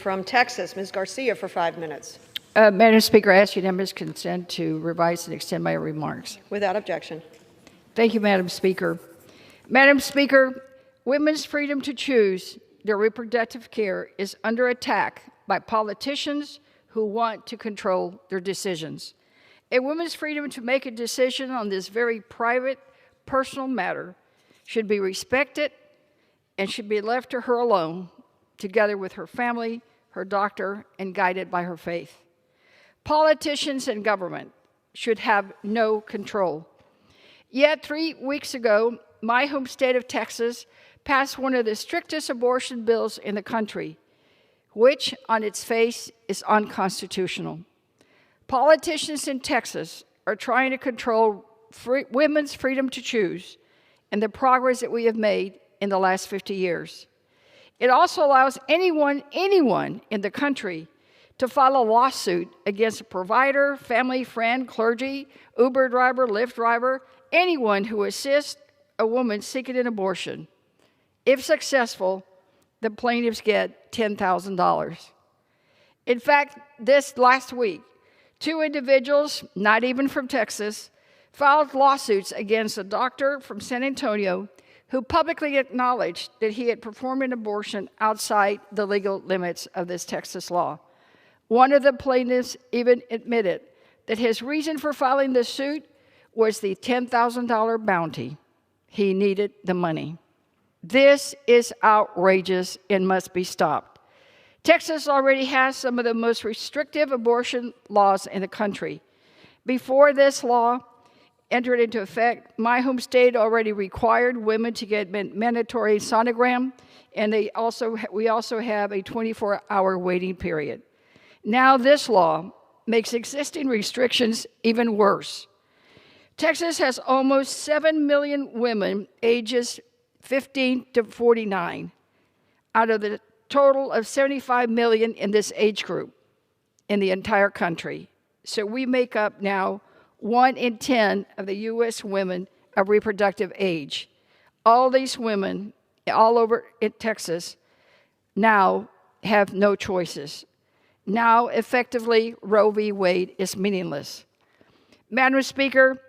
From Texas, Ms. Garcia for 5 minutes. Madam Speaker, I ask unanimous consent to revise and extend my remarks. Without objection. Thank you, Madam Speaker. Madam Speaker, women's freedom to choose their reproductive care is under attack by politicians who want to control their decisions. A woman's freedom to make a decision on this very private, personal matter should be respected and should be left to her alone, together with her family, her doctor, and guided by her faith. Politicians and government should have no control. Yet 3 weeks ago, my home state of Texas passed one of the strictest abortion bills in the country, which on its face is unconstitutional. Politicians in Texas are trying to control women's freedom to choose and the progress that we have made in the last 50 years. It also allows anyone in the country to file a lawsuit against a provider, family, friend, clergy, Uber driver, Lyft driver, anyone who assists a woman seeking an abortion. If successful, the plaintiffs get $10,000. In fact, this last week, 2 individuals, not even from Texas, filed lawsuits against a doctor from San Antonio who publicly acknowledged that he had performed an abortion outside the legal limits of this Texas law. One of the plaintiffs even admitted that his reason for filing this suit was the $10,000 bounty. He needed the money. This is outrageous and must be stopped. Texas already has some of the most restrictive abortion laws in the country. Before this law entered into effect, my home state already required women to get mandatory sonogram, and we also have a 24-hour waiting period. Now this law makes existing restrictions even worse. Texas has almost 7 million women ages 15 to 49 out of the total of 75 million in this age group in the entire country. So we make up now 1 in 10 of the U.S. women of reproductive age. All these women all over in Texas now have no choices. Now, effectively, Roe v. Wade is meaningless. Madam Speaker,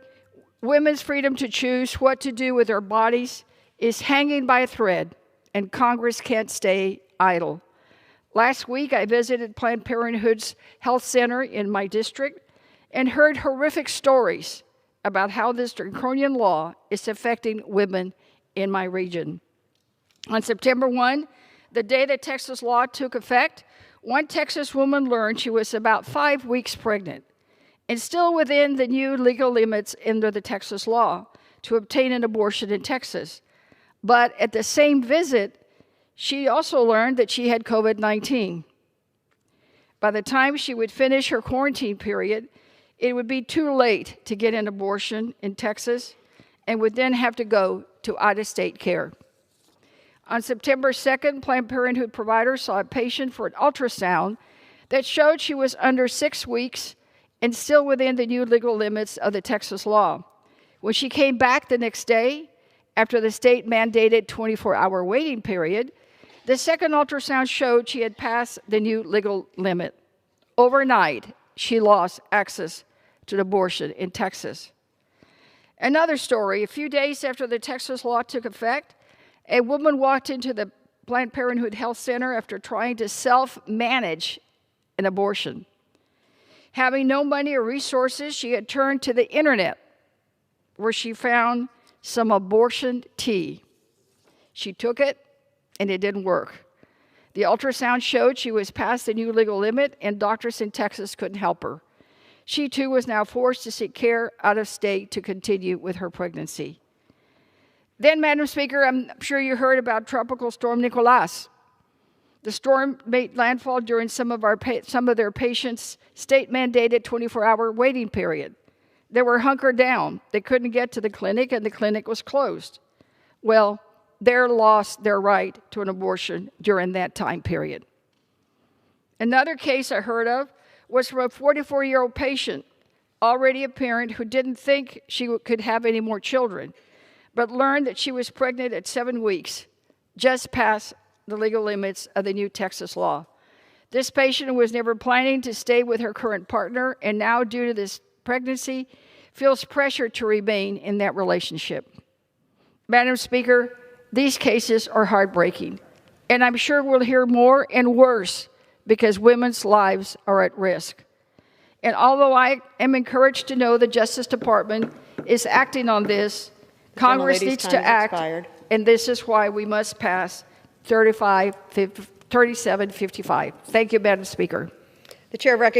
women's freedom to choose what to do with their bodies is hanging by a thread, and Congress can't stay idle. Last week, I visited Planned Parenthood's health center in my district and heard horrific stories about how this draconian law is affecting women in my region. On September 1, the day the Texas law took effect, one Texas woman learned she was about 5 weeks pregnant and still within the new legal limits under the Texas law to obtain an abortion in Texas. But at the same visit, she also learned that she had COVID-19. By the time she would finish her quarantine period, it would be too late to get an abortion in Texas and would then have to go to out-of-state care. On September 2nd, Planned Parenthood providers saw a patient for an ultrasound that showed she was under 6 weeks and still within the new legal limits of the Texas law. When she came back the next day, after the state-mandated 24-hour waiting period, the second ultrasound showed she had passed the new legal limit. Overnight, she lost access to an abortion in Texas. Another story, a few days after the Texas law took effect, a woman walked into the Planned Parenthood Health Center after trying to self-manage an abortion. Having no money or resources, she had turned to the internet, where she found some abortion tea. She took it, and it didn't work. The ultrasound showed she was past the new legal limit, and doctors in Texas couldn't help her. She, too, was now forced to seek care out of state to continue with her pregnancy. Then, Madam Speaker, I'm sure you heard about Tropical Storm Nicolas. The storm made landfall during some of their patients' state-mandated 24-hour waiting period. They were hunkered down. They couldn't get to the clinic, and the clinic was closed. Well, they lost their right to an abortion during that time period. Another case I heard of was from a 44-year-old patient, already a parent who didn't think she could have any more children, but learned that she was pregnant at 7 weeks, just past the legal limits of the new Texas law. This patient was never planning to stay with her current partner, and now, due to this pregnancy, feels pressure to remain in that relationship. Madam Speaker, these cases are heartbreaking, and I'm sure we'll hear more and worse because women's lives are at risk. And although I am encouraged to know the Justice Department is acting on this, Congress needs to act, and this is why we must pass 3755. Thank you, Madam Speaker. The chair recognizes